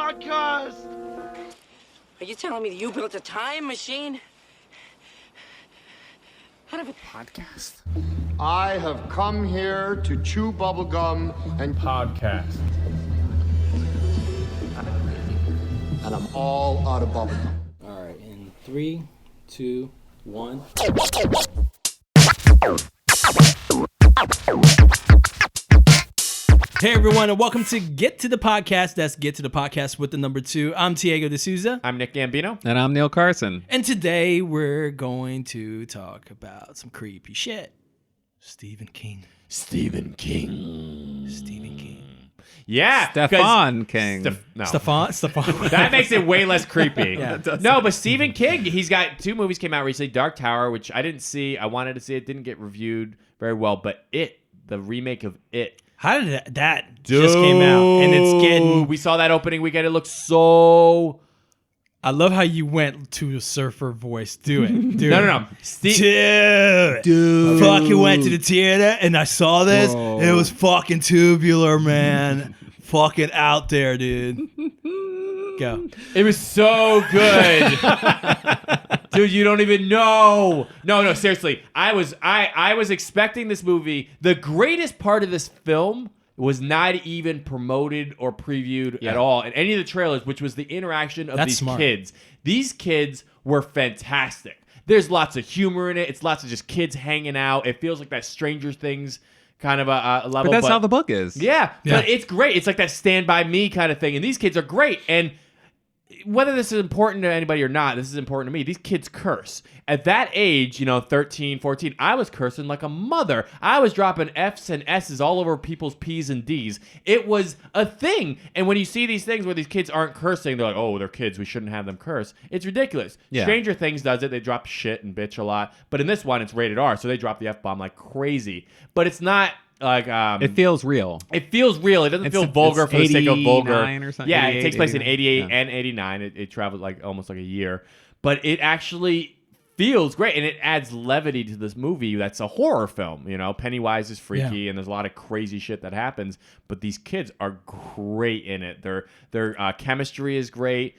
podcast! Are you telling me that you built a time machine? Out of a podcast? I have come here to chew bubblegum and podcast. And I'm all out of bubblegum. All right, in 3, 2, 1. Hey everyone, and welcome to Get to the Podcast. That's Get to the Podcast with the number 2. I'm Tiago D'Souza. I'm Nick Gambino. And I'm Neil Carson. And today we're going to talk about some creepy shit. Stephen King. Yeah. Stephen King. Stefan. That makes it way less creepy. Yeah, no, but Stephen King, he's got 2 movies came out recently. Dark Tower, which I didn't see. I wanted to see it. Didn't get reviewed very well. But It, the remake of It. How did that just came out? And it's getting... We saw that opening weekend. It looked so... I love how you went to a surfer voice. Do it. Do No. Dude. Fucking went to the theater and I saw this. Whoa. It was fucking tubular, man. Fucking out there, dude. Go. It was so good. Dude, you don't even know. No, seriously. I was expecting this movie. The greatest part of this film was not even promoted or previewed at all in any of the trailers, which was the interaction of these kids. These kids were fantastic. There's lots of humor in it. It's lots of just kids hanging out. It feels like that Stranger Things kind of a level. But that's how the book is. Yeah, but it's great. It's like that Stand By Me kind of thing. And these kids are great. And whether this is important to anybody or not, this is important to me. These kids curse. At that age, 13, 14, I was cursing like a mother. I was dropping F's and S's all over people's P's and D's. It was a thing. And when you see these things where these kids aren't cursing, they're like, oh, they're kids. We shouldn't have them curse. It's ridiculous. Yeah. Stranger Things does it. They drop shit and bitch a lot. But in this one, it's rated R, so they drop the F-bomb like crazy. But it's not... Like it feels real. It feels real. It doesn't feel vulgar for the sake of vulgar. Or something. Yeah, it takes place in 88 yeah. and 89. It traveled like almost like a year, but it actually feels great, and it adds levity to this movie. That's a horror film. Pennywise is freaky, and there's a lot of crazy shit that happens. But these kids are great in it. Their chemistry is great.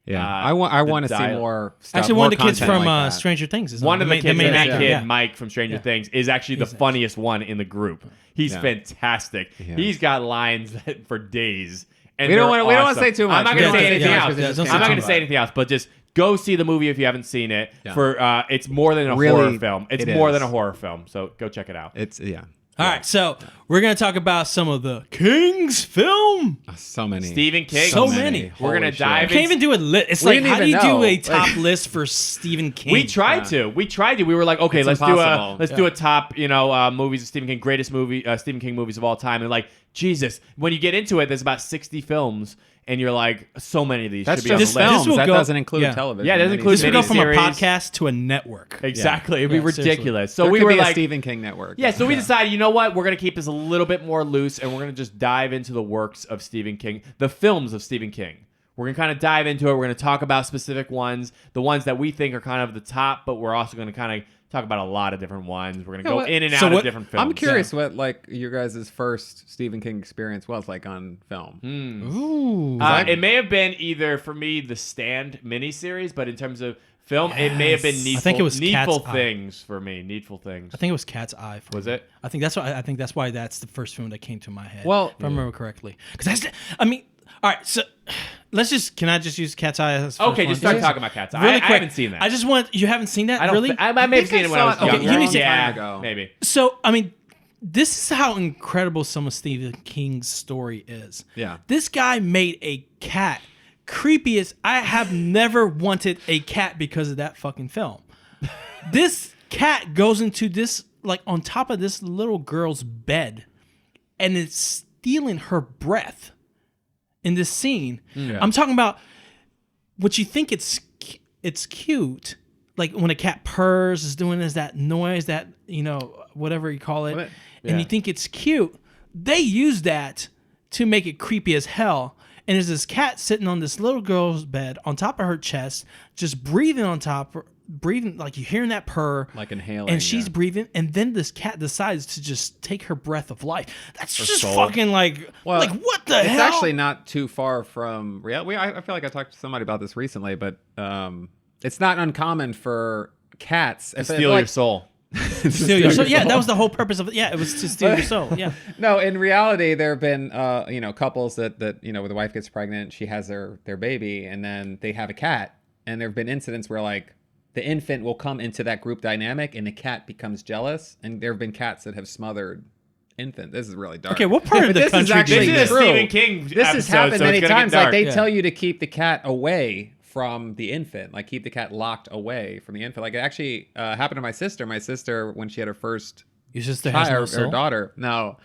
Yeah, I want to see more stuff. Actually, more one of the kids content from like that. Stranger Things is one of the kids. That kid, yeah. Mike from Stranger Things, is actually the funniest one in the group. He's fantastic. Yeah. He's got lines for days. And We don't want to awesome. say too much. I'm not going to say anything else. Don't say I'm not going too to say anything else. But just go see the movie if you haven't seen it. Yeah. For it's more than a horror film. It's more than a horror film. So go check it out. It's All right, so we're going to talk about some of the King's film. so many. Stephen King. So many. We're going to Holy dive I in. can't even do a list. It's We like, didn't how do you even do know. a top list for Stephen King? We tried to. We were like, okay, It's let's impossible. do a top, movies of Stephen King, greatest Stephen King movies of all time. And like, Jesus, when you get into it, there's about 60 films, and you're like, so many of these That's should be on the just list. films. will That go- doesn't include yeah. television. Yeah, it doesn't include This would go from a miniseries. podcast to a network. Exactly, it'd be Yeah, seriously. ridiculous. So There we could were be like, a Stephen King network. yeah. So we decided, you know what, we're gonna keep this a little bit more loose, and we're gonna just dive into the works of Stephen King, the films of Stephen King. We're gonna kind of dive into it. We're gonna talk about specific ones, the ones that we think are kind of the top, but we're also gonna kind of talk about a lot of different ones. We're gonna go in and out of different films. I'm curious what like your guys' first Stephen King experience was like on film. Ooh. It may have been either for me the Stand miniseries, but in terms of film, it may have been Needful, I think it was Needful Cat's Eye. Things for me. Needful Things. I think it was Cat's Eye. Was me. it? I think that's why that's the first film that came to my head. Well- if I remember correctly. Because all right, so can I just use Cat's Eye as first Okay, one? just start talking about Cat's Eye. Really I quick, haven't seen that. I just want you haven't seen that I don't. really? I may have seen it when I was saw it- younger. okay, you need to- yeah, time ago. maybe. So, this is how incredible some of Stephen King's story is. Yeah. This guy made a cat creepy as I have never wanted a cat because of that fucking film. This cat goes into this, like, on top of this little girl's bed, and it's stealing her breath in this scene. Yeah. I'm talking about what you think it's cute, like when a cat purrs, is doing that noise, that, whatever you call it, and you think it's cute. They use that to make it creepy as hell. And there's this cat sitting on this little girl's bed on top of her chest, just breathing on top breathing, like you're hearing that purr, Like inhaling, and she's yeah. breathing, and then this cat decides to just take her breath of life. That's just soul. fucking like what the It's hell? actually not too far from reality. I feel like I talked to somebody about this recently, but it's not uncommon for cats To steal your soul. Steal your soul. Yeah, that was the whole purpose of it. Yeah, it was to steal your soul. Yeah. No, in reality, there have been couples that where the wife gets pregnant, she has their baby, and then they have a cat, and there have been incidents where like the infant will come into that group dynamic, and the cat becomes jealous, and there have been cats that have smothered infant. This is really dark. Okay, what part of But the this country is do actually you This is a live in? true. Stephen King This has episode, happened so many it's gonna times. get Like dark. they Yeah. tell you to keep the cat away from the infant, like keep the cat locked away from the infant. Like it actually happened to my sister. My sister, when she had her first Your sister has no child, her soul? daughter, no,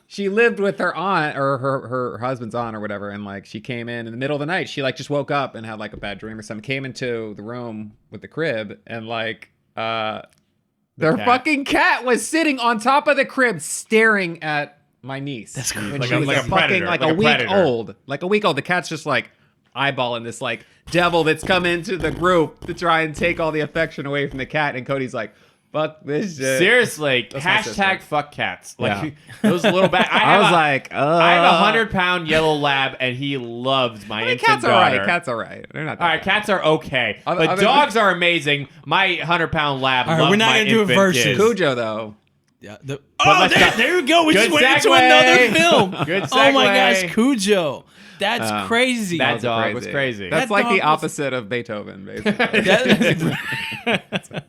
she lived with her aunt or her husband's aunt or whatever, and like she came in the middle of the night. She like just woke up and had like a bad dream or something. Came into the room with the crib, and like their cat. fucking cat was sitting on top of the crib staring at my niece. That's when crazy. she was Like a fucking predator, like like a a week predator. old. Like a week old. The cat's just like eyeballing this like devil that's come into the group to try and take all the affection away from the cat. And Cody's like, fuck this shit. Seriously, That's my sister. hashtag fuck cats. Like Yeah. those little bad. I was like, I have a 100-pound yellow lab, and he loves my infant Cat's daughter. alright. Cat's alright. They're not that All right, bad. cats are okay, Other- but other- dogs are amazing. My 100-pound lab All right, loves we're not my gonna do it infant versus. kids. Cujo though. Yeah, let's go. there we go. We Good just went into segue. another film. Good Oh my segue. gosh, Cujo. That's crazy. that Those dog are was crazy. That's That like dog the was- opposite of Beethoven, basically.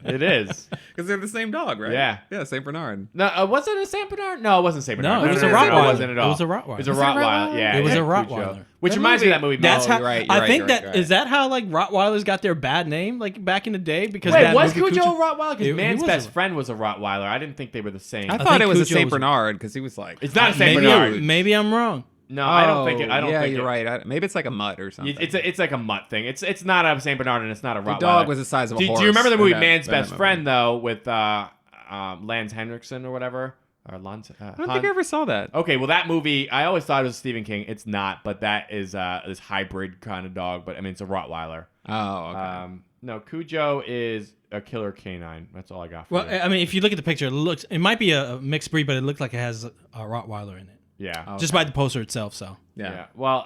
It is. Because they're the same dog, right? Yeah. Yeah, Saint Bernard. No, was it a Saint Bernard? No, it wasn't Saint No, Bernard. it was a It Rottweiler. wasn't at all. It was a Rottweiler. It was a Was it a Rottweiler. Rottweiler? Yeah, It was a Cujo. Rottweiler. Which That reminds me movie- of that movie. That's how you're right, I you're think right, that you're is right. that how like Rottweilers got their bad name like back in the day because Wait, that was movie Cujo a Rottweiler? He Because man's was best a- friend was a Rottweiler. I didn't think they were the same. I think thought it was a Cujo Saint was- Bernard because he was like. It's not a Saint Maybe Bernard. maybe I'm wrong. No, I don't think it. I don't yeah, think you're it, right. Maybe it's like a mutt or something. It's like a mutt thing. It's not a Saint Bernard and it's not a Rottweiler. The dog was the size of a do, horse. do you remember the movie in that- Man's in that Best movie. Friend though with Lance Henriksen or whatever or Lance? I don't think I ever saw that. Okay, well that movie I always thought it was Stephen King. It's not, but that is this hybrid kind of dog. But I mean it's a Rottweiler. Oh, okay. No, Cujo is a killer canine. That's all I got for Well, you. I mean, if you look at the picture, it might be a mixed breed, but it looks like it has a Rottweiler in it, Yeah. just by the poster itself. So Yeah. Well,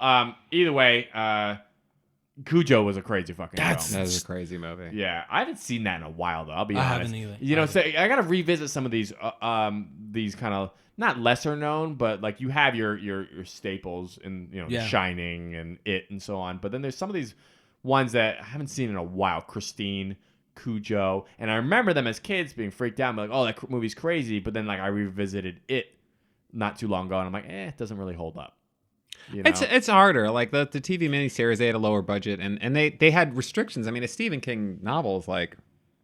either way, Cujo was a crazy fucking That's- film. That is a crazy movie. Yeah, I haven't seen that in a while though. I'll be I honest. haven't either. You know, so I gotta revisit some of these kind of not lesser known, but like you have your staples in Yeah. Shining and It and so on. But then there's some of these ones that I haven't seen in a while. Christine, Cujo, and I remember them as kids being freaked out, like, oh, that movie's crazy. But then like I revisited It not too long ago, and I'm like, it doesn't really hold up. You know? It's harder. Like the TV miniseries, they had a lower budget and they had restrictions. I mean, a Stephen King novel is like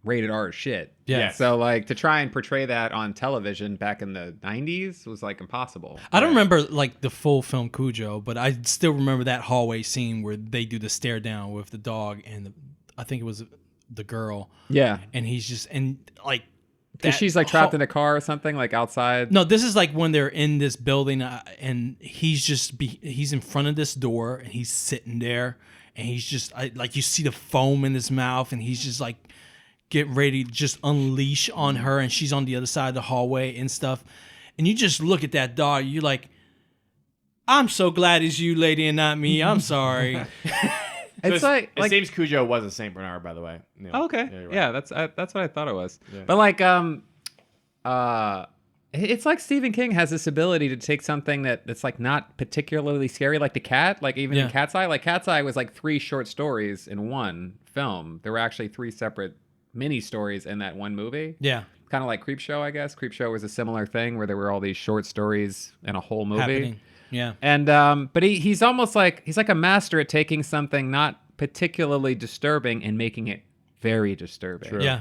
rated R as shit. Yeah. Yes. So like to try and portray that on television back in the 90s was like impossible. I don't remember like the full film Cujo, but I still remember that hallway scene where they do the stare down with the dog and I think it was the girl, Yeah. and he's just like. Because she's like trapped in a car or something, like outside. No, this is like when they're in this building and he's he's in front of this door and he's sitting there and he's just like you see the foam in his mouth and he's just like getting ready to just unleash on her and she's on the other side of the hallway and stuff. And you just look at that dog, you're like, I'm so glad it's you, lady, and not me. I'm sorry. It's like it seems Cujo was a Saint Bernard, by the way. You know. Oh, okay. you're right. Yeah, that's what I thought it was. But like it's like Stephen King has this ability to take something that's like not particularly scary, like The Cat, like even in Cat's Eye. Like Cat's Eye was like 3 short stories in one film. There were actually 3 separate mini stories in that one movie. Yeah. Kind of like Creepshow, I guess. Creepshow was a similar thing where there were all these short stories in a whole movie. Happening. Yeah. And but he's almost like he's like a master at taking something not particularly disturbing and making it very disturbing. True. Yeah.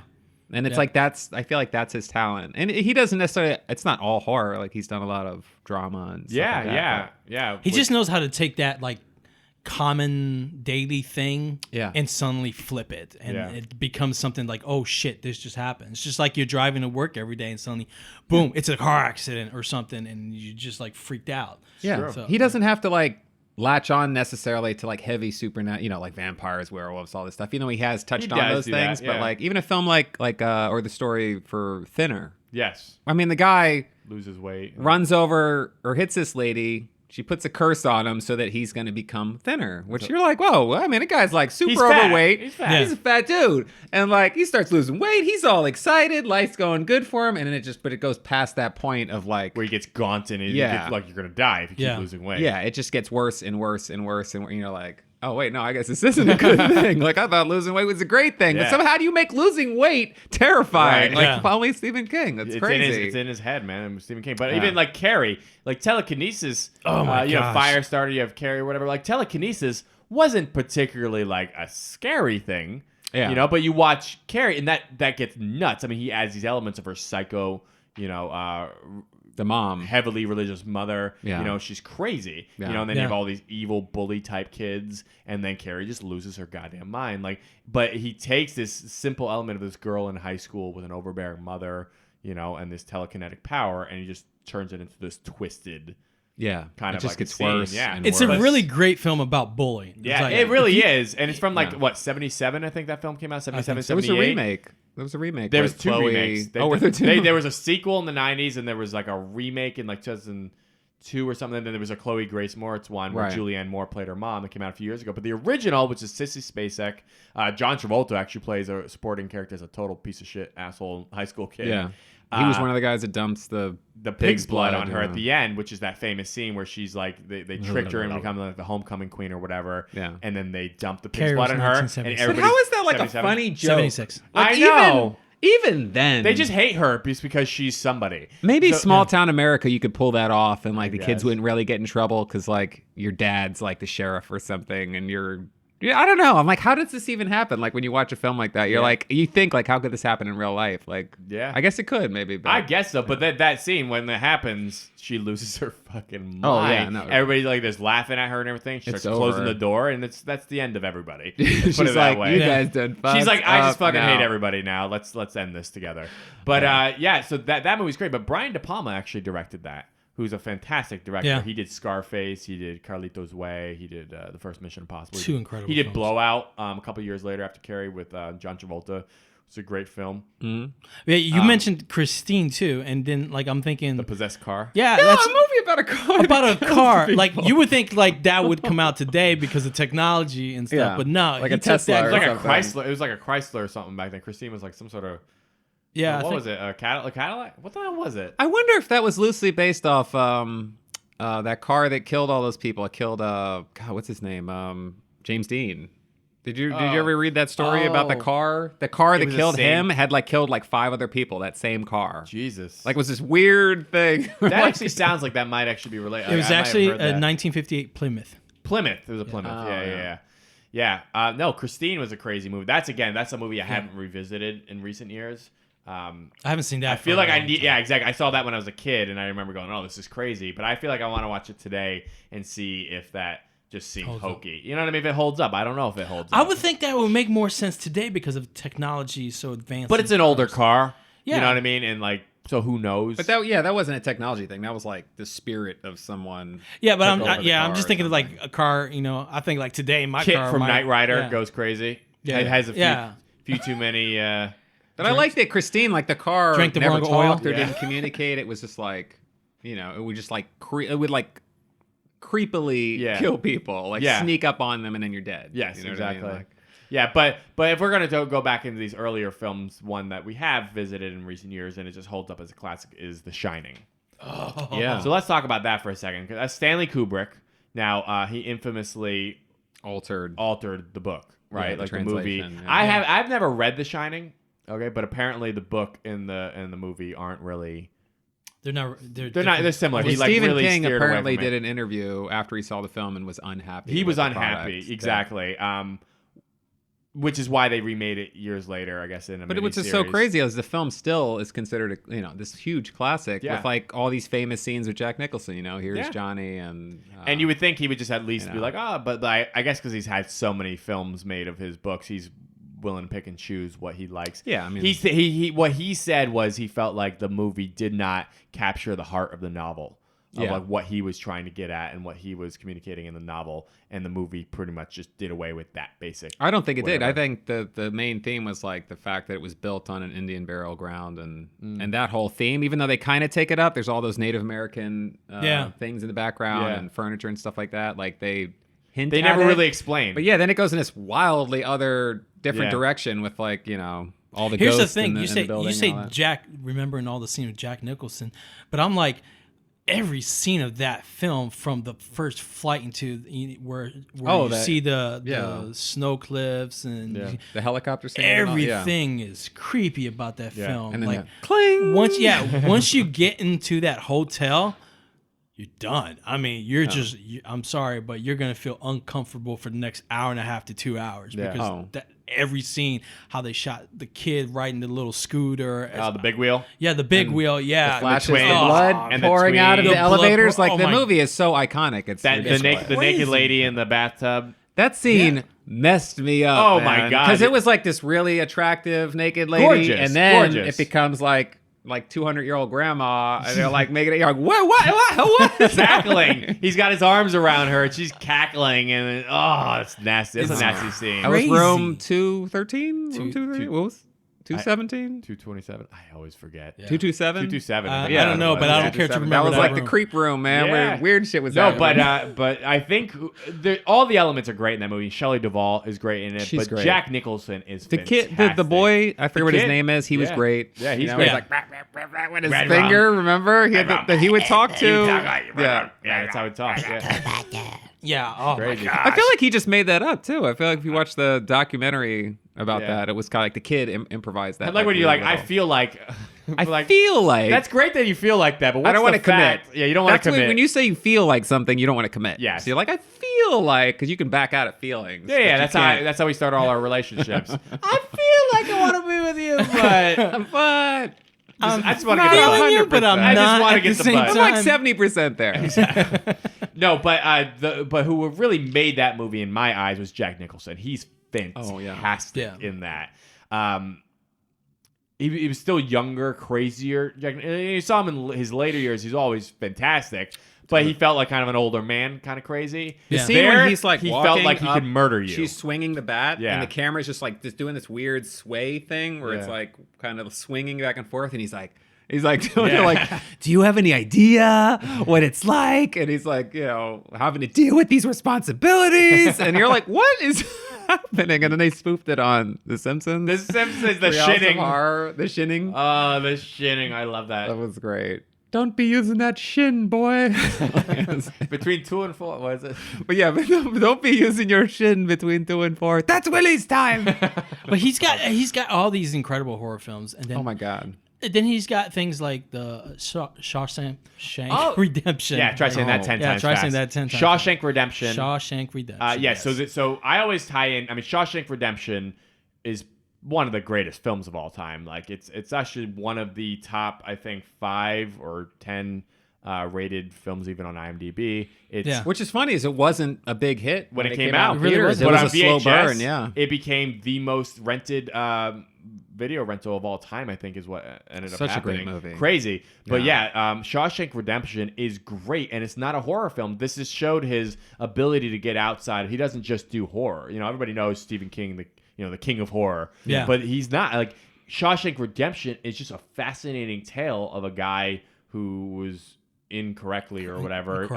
And it's like I feel like that's his talent. And he doesn't necessarily it's not all horror, like he's done a lot of drama and stuff like that, yeah. He just knows how to take that like common daily thing and suddenly flip it and it becomes something like, oh shit, this just happened. It's just like you're driving to work every day and suddenly boom, it's a car accident or something and you just like freaked out. Yeah. So, he doesn't have to like latch on necessarily to like heavy supernatural, like vampires, werewolves, all this stuff. He has touched on does those do that, things, but yeah. like even a film like or the story for Thinner. Yes. I mean, the guy Loses weight. runs over or hits this lady. She puts a curse on him so that he's going to become thinner, which you're like, whoa, I mean, the guy's like super He's fat. overweight. He's fat. He's a fat dude. And like, he starts losing weight. He's all excited. Life's going good for him. And then it goes past that point of like, Where he gets gaunt and he Yeah. gets like you're going to die if you keep losing weight. yeah, it just gets worse and worse and worse. And you're like, oh, wait, no, I guess this isn't a good thing. Like, I thought losing weight was a great thing. Yeah. But somehow do you make losing weight terrifying? Right. Like, only Stephen King. That's crazy. It's in his head, man. Stephen King. But even like Carrie, like telekinesis. Oh my You know, gosh. Firestarter, you have Carrie or whatever. Like telekinesis wasn't particularly like a scary thing. Yeah. You know, but you watch Carrie and that gets nuts. I mean, he adds these elements of her psycho, The mom. heavily religious mother. Yeah. You know, she's crazy. Yeah. You know, and then you Yeah. have all these evil bully type kids, and then Carrie just loses her goddamn mind. Like, but he takes this simple element of this girl in high school with an overbearing mother, and this telekinetic power, and he just turns it into this twisted Yeah. kind it of just like gets scene, worse. yeah. and It's a worse. really great film about bullying. It's Yeah, like, it really is. And it's from like, Yeah. what, 77, I think that film came out? 77, so. There was a 78? remake. There was a remake. There with was two Chloe. remakes. Were there two? There was a sequel in the 90s, and there was like a remake in like 2002 or something. And then there was a Chloe Grace Moritz one where Right. Julianne Moore played her mom that came out a few years ago. But the original, which is Sissy Spacek, John Travolta actually plays a supporting character as a total piece of shit asshole high school kid. Yeah. He was one of the guys that dumps the pig's blood on her yeah. at the end, which is that famous scene where she's like, they tricked her into becoming like the homecoming queen or whatever. Yeah. And then they dump the pig's Carrie blood was on her. And 1976. But everybody. how is that like 77? a funny joke? 76. Like, I know. Even then, They just hate her just because she's somebody. maybe So- small town America, you could pull that off, and like the kids guess. wouldn't really get in trouble because like your dad's like the sheriff or something, and I don't know. I'm like, how does this even happen? Like when you watch a film like that, you're like, you think like, how could this happen in real life? Like, Yeah. I guess it could maybe. But I guess so, but that scene when that happens, she loses her fucking mind. Oh, yeah, no. Everybody like there's laughing at her and everything. She It's starts closing over. the door, and that's the end of everybody. she's Put it that like, way. you Yeah. guys done fucked She's like, I just up fucking now." hate everybody now. Let's end this together. But so that movie's great. But Brian De Palma actually directed that. Who's a fantastic director. Yeah. He did Scarface. He did Carlito's Way. He did the first Mission Impossible. Two incredible He did films. Blowout a couple years later after Carrie with John Travolta. It's a great film. Yeah, you mentioned Christine too, and then like I'm thinking, The Possessed Car. yeah, No, that's a movie about a car. about a that kills car. people. Like you would think like that would come out today because of technology and stuff, Yeah. but no, Like he a took Tesla that or It was like a something. Chrysler. It was like a Chrysler or something back then. Christine was like some sort of yeah, what was it? A Cadillac? What the hell was it? I wonder if that was loosely based off that car that killed all those people. It killed God, what's his name? James Dean. Did you ever read that story about the Oh. car? The car that was the killed same- him had like killed like 5 other people. That same car. Jesus. Like it was this weird thing. that actually sounds like that might actually be related. It was I might have actually heard a that. 1958 Plymouth. Plymouth. It was a Plymouth. Oh, Yeah. No, Christine was a crazy movie. That's a movie I haven't revisited in recent years. I haven't seen that. I feel for a like I long need. time. Yeah, exactly. I saw that when I was a kid, and I remember going, "Oh, this is crazy." But I feel like I want to watch it today and see if that just seems Holds up. hokey. You know what I mean? If it holds up, I don't know if it holds up. I would think that would make more sense today because of technology so advanced. but it's an older car. You Yeah. know what I mean? And like, so who knows? But that wasn't a technology thing. That was like the spirit of someone. Yeah, but took I'm over the I'm car just or thinking of something. like a car. You know, I think like today my Kit car from might- Knight Rider yeah. goes crazy. Yeah. It has a Yeah. few too many. But I like that Christine, like the car, Drank the never wrong oil. talked or Yeah. didn't communicate. It was just like, it would just like it would like creepily Yeah. kill people, like Yeah. sneak up on them, and then you're dead. Yes, You know what I mean? exactly. Like, Yeah, but if we're gonna go back into these earlier films, one that we have visited in recent years and it just holds up as a classic is The Shining. yeah. So let's talk about that for a second. 'Cause that's Stanley Kubrick. Now he infamously altered. altered the book, right? Yeah, the like the movie. translation, yeah. I've never read The Shining. Okay, but apparently the book and the movie aren't really. They're not. They're different. not. They're similar. Well, He like Stephen really King steered away apparently from it. did an interview after he saw the film and was unhappy. He was with the unhappy, product. exactly. Which is why they remade it years later, I guess. In a But what's just so miniseries. crazy is the film still is considered, this huge classic Yeah. with like all these famous scenes with Jack Nicholson. Here's Yeah. Johnny and And you would think he would just at least be know. like, but I guess because he's had so many films made of his books, he's willing to pick and choose what he likes. Yeah, I mean- he what he said was he felt like the movie did not capture the heart of the novel. of like what he was trying to get at and what he was communicating in the novel, and the movie pretty much just did away with that basic. I don't think it did. whatever. I think the main theme was like the fact that it was built on an Indian burial ground, and that whole theme, even though they kind of take it up, there's all those Native American things in the background and furniture and stuff like that. Like they never really explained. But yeah, then it goes in this wildly other different direction with like, you know, all the Here's the ghosts thing: in the, you in the say building you say and all that. Jack, remembering all the scene with Jack Nicholson, but I'm like, every scene of that film, from the first flight into where you see the snow cliffs and the helicopter scene. and all- everything is creepy about that film. And then Like cling. once you get into that hotel, you're done. I mean, you're just. I'm sorry, but you're gonna feel uncomfortable for the next hour and a half to 2 hours because every scene, how they shot the kid riding the little scooter. The big wheel. Yeah, the big wheel. Yeah, The flashes twin. of blood And the pouring out of tween. the The blood elevators. pour- Like oh the my- movie is so iconic. It's The ridiculous. naked lady in the bathtub. That scene messed me up. Oh, my God. Because it was like this really attractive naked lady, Gorgeous, and then gorgeous. it becomes like 200-year-old grandma, and they're like making it. You're like, what? Cackling. He's got his arms around her, and she's cackling, and it's nasty. It's a nasty scene. That was Crazy. room 213, room Two- 213. What was 217? 227. I always forget. 227. 227. I Yeah, don't know, but I don't care to 227. remember That was that like room. the creep room, man. Yeah. Where weird shit was No, happening. but I think all the elements are great in that movie. Shelley Duvall is great in it, She's but great. Jack Nicholson is the fantastic. kid, the boy, I forget what his kid? name is. He was Yeah. great. Yeah, he's you know, great. He's like rah, rah, rah, rah, with his Red finger. rum. Remember, he would talk to. Yeah, that's how it talks. Yeah. Yeah. Oh my Crazy. God. I feel like he just made that up too. I feel like if you watch the documentary about Yeah. that, it was kind of like the kid improvised that. I like when you're like, really I well. feel like. I feel like That's great that you feel like that, but what's I don't want the to commit. fact? Yeah, you don't want That's to commit. when you say you feel like something, you don't want to commit. Yes. So you're like, I feel like, because you can back out of feelings. but Yeah, you can't. that's how we start all our relationships. I feel like I want to be with you, but But I just want to I'm get the feeling you, 100%. but I'm I just not want to at get the the same butt. I'm time. like 70% there. No, but who really made that movie in my eyes was Jack Nicholson. He's fantastic in that. He was still younger, crazier. You saw him in his later years. He's always fantastic, but he felt like kind of an older man, kind of crazy. The Yeah. scene There, when he's like he walking felt like he up, could murder you. She's swinging the bat, Yeah. and the camera's just doing this weird sway thing where it's Yeah. like kind of swinging back and forth, and he's like doing Yeah. it like, do you have any idea what it's like? And he's like, having to deal with these responsibilities, and you're like, what is happening? And then they spoofed it on The Simpsons. The Simpsons, the Real House of shitting. Horror, the shinning. Oh, the shitting. I love that. That was great. Don't be using that shin, boy. Between 2 and 4, what is it? But yeah, but don't be using your shin between 2 and 4. That's Willie's time. But he's got all these incredible horror films, and then Oh my god. then he's got things like the Shawshank Oh. Redemption. Yeah, try saying that 10 Yeah, times try fast. saying that 10 times Shawshank Redemption. Shawshank Redemption. Yeah, yes. so I always tie in. I mean, Shawshank Redemption is one of the greatest films of all time. Like it's actually one of the top, I think, 5 or 10 rated films even on IMDb. It's Yeah. Which is funny is it wasn't a big hit when it came out. It really theaters. wasn't. It But was on a slow VHS, burn, yeah. it became the most rented video rental of all time. I think is what ended up Such a happening. great movie. Crazy, but Shawshank Redemption is great, and it's not a horror film. This has showed his ability to get outside. He doesn't just do horror. Everybody knows Stephen King, the king of horror. Yeah. but he's not like Shawshank Redemption is just a fascinating tale of a guy who was incorrectly or whatever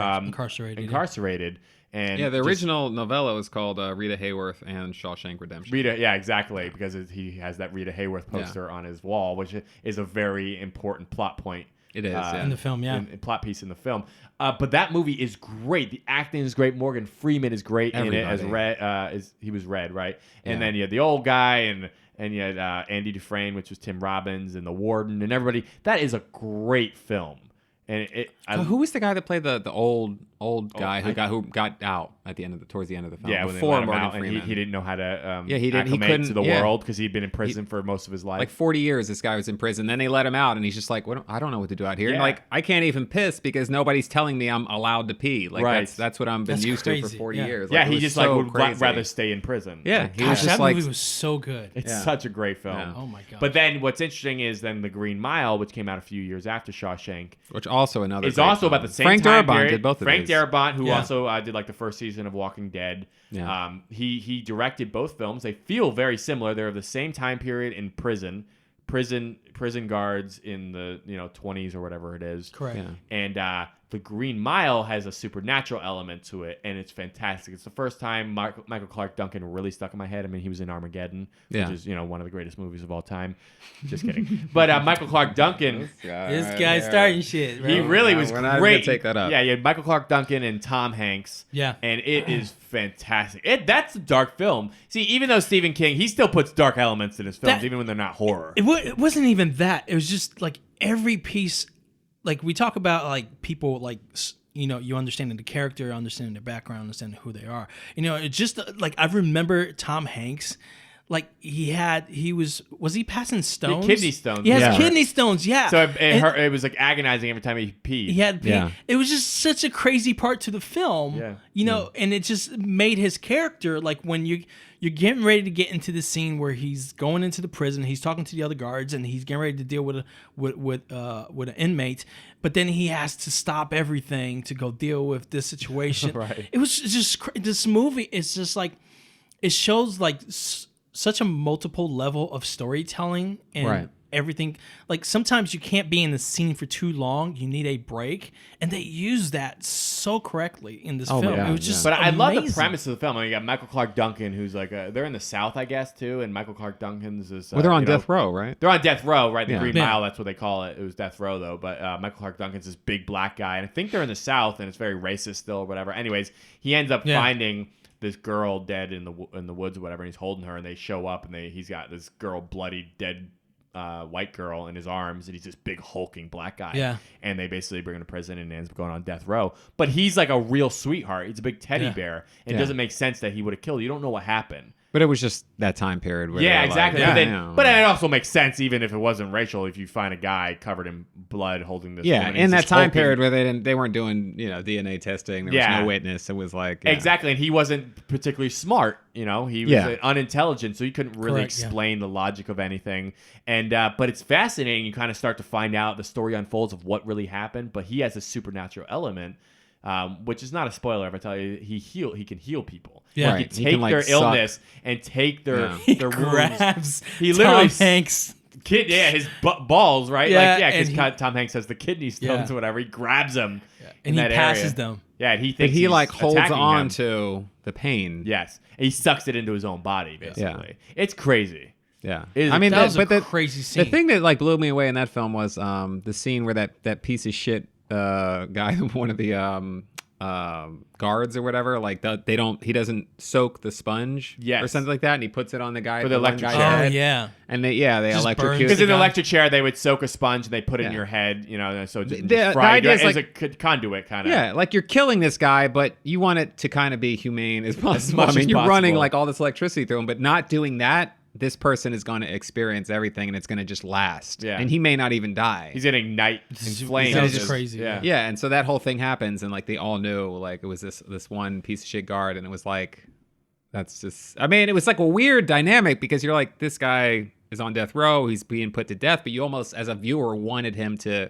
incarcerated. And Yeah, the just- original novella was called Rita Hayworth and Shawshank Redemption. Rita, exactly, because he has that Rita Hayworth poster on his wall, which is a very important plot point. It is, yeah. In the film, yeah. Plot piece in the film. But that movie is great. The acting is great. Morgan Freeman is great in it as Red. He was Red, right? And then you had the old guy, and you had Andy Dufresne, which was Tim Robbins, and the Warden, and everybody. That is a great film. And who was the guy that played the old guy who got out at the end towards the end of the film? Yeah, when they for let him Morgan out, and Freeman. He didn't know how to he acclimate to the couldn't- world because he'd been in prison for most of his life. like 40 years this guy was in prison. Then they let him out, and he's just like, I don't know what to do out here. And Yeah. like, I can't even piss because nobody's telling me I'm allowed to pee. Like Right. that's what I've been That's used to for crazy. 40 Yeah. years. Yeah, Like, it he was just so would crazy. rather stay in prison. Yeah, Like, he was Gosh, just that like movie was so good. it's Yeah. such a great film. Yeah. Oh my god. But then what's interesting is then The Green Mile, which came out a few years after Shawshank, which also another. It's great also film. about the same Frank time Darabont period. did both of Frank these. Darabont, who Yeah. also did like the first season of Walking Dead. Yeah. He directed both films. They feel very similar. They're of the same time period in prison guards in the 20s or whatever it is. Correct. Yeah. And the Green Mile has a supernatural element to it, and it's fantastic. It's the first time Michael Clark Duncan really stuck in my head. I mean, he was in Armageddon, Yeah. which is one of the greatest movies of all time. Just kidding. But Michael Clark Duncan, This guy's starting shit, bro. he really was We're not great. gonna take that up. Yeah, you had Michael Clark Duncan and Tom Hanks. Yeah. And it is fantastic. That's a dark film. See, even though Stephen King, he still puts dark elements in his films, even when they're not horror. It wasn't even that. It was just like every piece. Like we talk about like people like you understanding the character, understanding their background, understanding who they are. It's just like I remember Tom Hanks. Like he was he passing stones? kidney stones. He has Yeah. kidney stones. Yeah. So it was like agonizing every time he peed. He had Yeah. It was just such a crazy part to the film. Yeah. And it just made his character like when you're getting ready to get into the scene where he's going into the prison, he's talking to the other guards, and he's getting ready to deal with an inmate, but then he has to stop everything to go deal with this situation. Right. It was just this movie. It's just like it shows like such a multiple level of storytelling and Right. everything. Like sometimes you can't be in the scene for too long. You need a break, and they use that so correctly in this film. yeah, It was just But I love the amazing. premise of the film. I mean, you got Michael Clark Duncan, who's like they're in the South, I guess, too, and Michael Clark Duncan's is. Well, they're on death row, right? They're on death row, right? The Yeah. Green Yeah. Mile, that's what they call it. It was death row, though. But Michael Clark Duncan's this big black guy, and I think they're in the South, and it's very racist still, or whatever. Anyways, he ends up finding this girl dead in the woods or whatever, and he's holding her, and they show up, and he's got this girl, bloody, dead white girl in his arms, and he's this big hulking black guy. Yeah. And they basically bring him to prison and ends up going on death row. But he's like a real sweetheart. He's a big teddy bear. It Yeah. doesn't make sense that he would have killed. You don't know what happened. But it was just that time period where Yeah, they were exactly. Like, But it also makes sense, even if it wasn't racial, if you find a guy covered in blood holding this. yeah, woman, in he's that just time hulking. period where they weren't doing DNA testing, there was no witness. It was like Exactly, and he wasn't particularly smart. He was unintelligent, so he couldn't really Correct, yeah. explain the logic of anything. And but it's fascinating. You kind of start to find out the story unfolds of what really happened. But he has a supernatural element, which is not a spoiler if I tell you he can heal people. Yeah. He Right. can He take can, like, their suck. illness and take their their wounds. grabs He literally Tom Hanks. his Yeah, balls, right? and Because Tom Hanks has the kidney stones Yeah. or whatever. He grabs them And in he that passes area. them. Yeah, and he But thinks he he's like holds attacking on him. to the pain. Yes, and he sucks it into his own body. Basically, it's crazy. Yeah. It is I mean, That was a the crazy scene. The thing that like blew me away in that film was the scene where that piece of shit guy, one of the guards or whatever, like he doesn't soak the sponge Yes. or something like that, and he puts it on the guy For the one electric guy's chair. Oh head. yeah. And they Just electrocute burns Because the in the guy. electric chair, they would soak a sponge and they put it in Yeah. your head, so just The fry idea it is as like- a conduit kind of. Yeah, like you're killing this guy, but you want it to kind of be humane as possible. much I mean, as you're running possible. like all this electricity through him, but not doing that. This person is going to experience everything, and it's going to just last. Yeah. And he may not even die. He's gonna ignite in flames. That was Just- crazy, Yeah. Yeah, and so that whole thing happens, and like they all knew, like it was this one piece of shit guard, and it was like, that's just. I mean, it was like a weird dynamic because you're like, this guy is on death row, he's being put to death, but you almost, as a viewer, wanted him to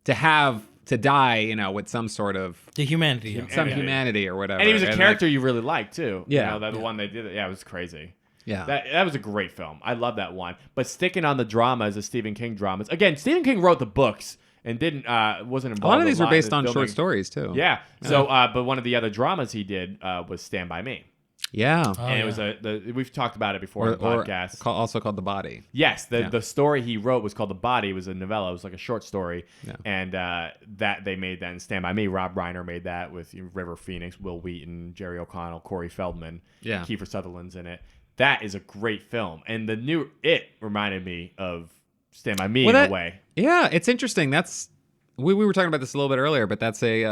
die, with some sort of The humanity. Yeah. some humanity or whatever. And he was a like- character you really liked too. Yeah. The one they did. Yeah, it was crazy. Yeah. That was a great film. I love that one. But sticking on the dramas, the Stephen King dramas. Again, Stephen King wrote the books and wasn't involved. a lot of these were in based the on filming. short stories too. Yeah. So, but one of the other dramas he did was Stand by Me, Yeah. and it was we've talked about it before in the podcast. Also called The Body. Yes, the story he wrote was called The Body. It was a novella. It was like a short story. Yeah. And that they made that in Stand By Me. Rob Reiner made that with River Phoenix, Will Wheaton, Jerry O'Connell, Corey Feldman. Yeah. Kiefer Sutherland's in it. That is a great film. And the new It reminded me of Stand By Me in a way. Yeah, it's interesting. That's we were talking about this a little bit earlier, but that's a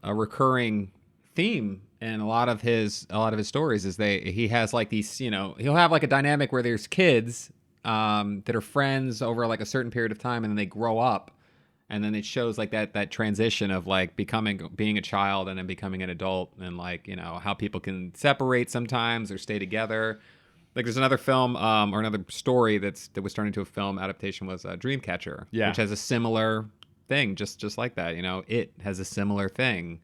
recurring theme in a lot of his stories is he has like these, he'll have like a dynamic where there's kids that are friends over like a certain period of time, and then they grow up, and then it shows like that transition of like being a child and then becoming an adult, and like how people can separate sometimes or stay together. Like there's another film or another story that was turned into a film adaptation was Dreamcatcher, Yeah. which has a similar thing, just like that. You know, It has a similar thing.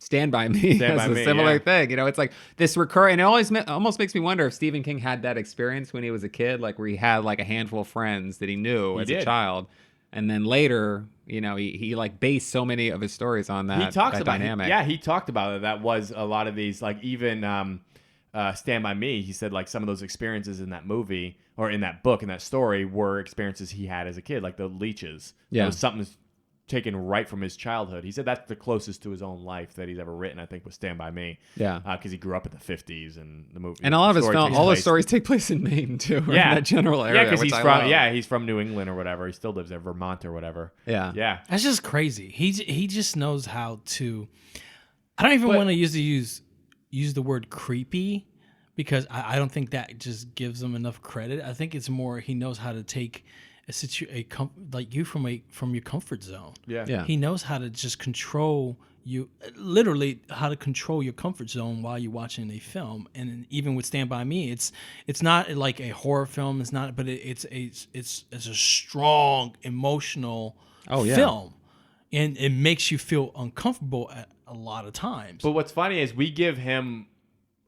Stand By Me has a similar thing. You know, it's like this recurring. It almost makes me wonder if Stephen King had that experience when he was a kid, like where he had like a handful of friends that he knew as a child. And then later, you know, he like based so many of his stories on that. He talks that about dynamic. He talked about it. That was a lot of these, like even Stand By Me. He said like some of those experiences in that movie or in that book in that story were experiences he had as a kid, like the leeches. Yeah, it was something taken right from his childhood. He said that's the closest to his own life that he's ever written. I think was Stand By Me. Yeah, because he grew up in the 50s and the movie. And a lot of his film, all his stories take place in Maine too. Or in that general area. Yeah, because he's from New England or whatever. He still lives there, Vermont or whatever. Yeah. That's just crazy. He just knows how to. I don't even want to use the word creepy because I don't think that just gives him enough credit. I think it's more he knows how to take like you from your comfort zone. Yeah. He knows how to just control you, literally how to control your comfort zone while you're watching a film. And even with Stand By Me, it's not like a horror film. It's not, but it's a strong emotional film, and it makes you feel uncomfortable at a lot of times. But what's funny is we give him.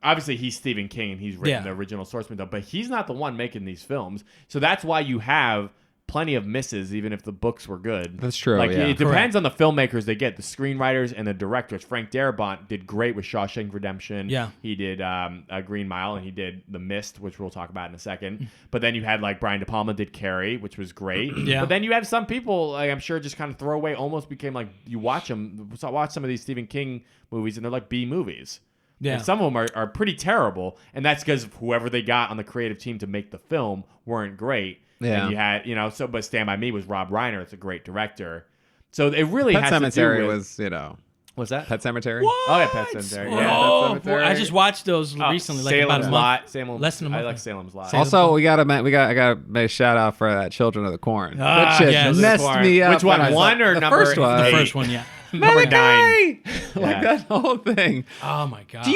Obviously, he's Stephen King and he's written the original source material, but he's not the one making these films. So that's why you have plenty of misses, even if the books were good. That's true. Like it depends on the filmmakers they get, the screenwriters and the directors. Frank Darabont did great with Shawshank Redemption. Yeah, he did a Green Mile, and he did The Mist, which we'll talk about in a second. But then you had like Brian De Palma did Carrie, which was great. Yeah. But then you had some people, like, I'm sure, just kind of throw away. Almost became like you watch some of these Stephen King movies, and they're like B movies. Yeah. And some of them are pretty terrible, and that's because whoever they got on the creative team to make the film weren't great. Yeah. And you had, but Stand By Me was Rob Reiner. It's a great director. So it really Pet has Sematary to do with... was, you know... What's that? Pet Cemetery? What? Oh, yeah, Pet Sematary. Yeah. Oh, Pet Sematary. I just watched those recently, like Salem's about a month. Lot. Less than a month. I like Salem's Lot. Also, I gotta make a shout out for that Children of the Corn. That shit yes. messed me up. Which one? when I saw- One or the number first one? The eight? first one, yeah. Number 9. Like Yeah. that whole thing. Oh my god. Do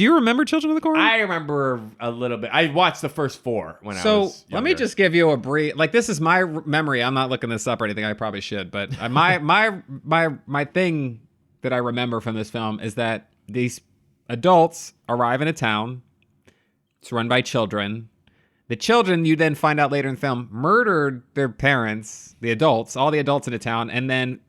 you remember Children of the Corn? I remember a little bit. I watched the first 4 when I was So let me younger. just give you a brief. Like, this is my memory. I'm not looking this up or anything. I probably should, but my thing that I remember from this film is that these adults arrive in a town. It's run by children. The children, you then find out later in the film, murdered their parents, the adults, all the adults in the town, and then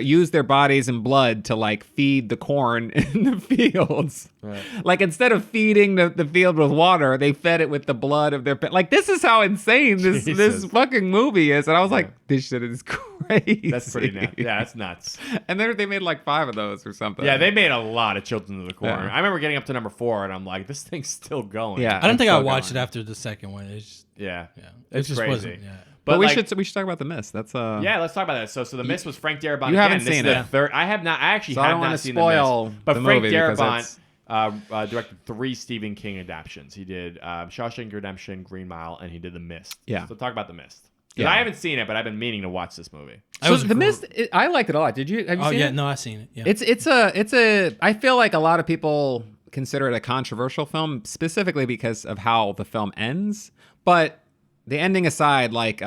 used their bodies and blood to like feed the corn in the fields. Right. Like, instead of feeding the field with water, they fed it with the blood of their like. This is how insane this fucking movie is. And I was like, this shit is crazy. That's pretty nuts. Yeah, that's nuts. And then they made like 5 of those or something. Yeah, they made a lot of Children of the Corn. Yeah. I remember getting up to number 4, and I'm like, this thing's still going. Yeah. I don't think I still watched going. it after the second one. It's just, Yeah. it It's just crazy. wasn't. Yeah. But we like, should talk about The Mist. That's Yeah, let's talk about that. So The Mist was Frank Darabont. You again. haven't This seen is it. the third. I have not. I actually So I have don't not wanna seen spoil The Mist. But the Frank movie because Darabont directed 3 Stephen King adaptions. He did Shawshank Redemption, Green Mile, and he did The Mist. Yeah. So talk about The Mist. Yeah. I haven't seen it, but I've been meaning to watch this movie. So The Mist, I liked it a lot. Did you? Have you seen it? No, I've seen it. Yeah. It's a. I feel like a lot of people consider it a controversial film, specifically because of how the film ends. But the ending aside, like,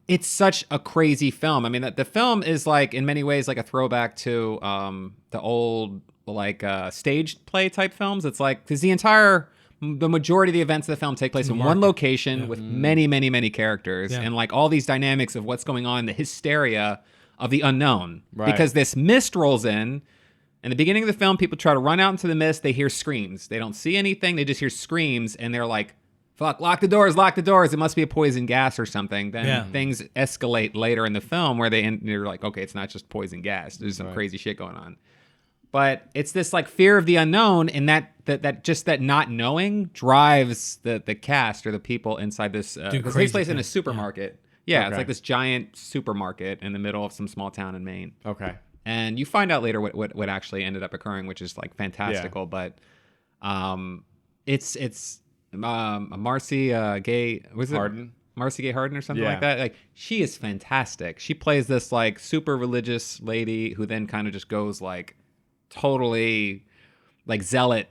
it's such a crazy film. I mean, the film is like in many ways like a throwback to the old like stage play type films. It's like because the majority of the events of the film take place in one location with many, many, many characters and like all these dynamics of what's going on, the hysteria of the unknown. Right. Because this mist rolls in. In the beginning of the film, people try to run out into the mist. They hear screams. They don't see anything. They just hear screams, and they're like, fuck, lock the doors, lock the doors. It must be a poison gas or something. Then things escalate later in the film where they're like, okay, it's not just poison gas. There's some crazy shit going on. But it's this like fear of the unknown, and that just that not knowing drives the cast or the people inside this. It takes place in a supermarket. Yeah, it's like this giant supermarket in the middle of some small town in Maine. Okay. And you find out later what actually ended up occurring, which is like fantastical. But it's Marcy Gay was it Harden. Marcy Gay Harden or something Yeah. like that. Like, she is fantastic. She plays this like super religious lady who then kind of just goes like totally like zealot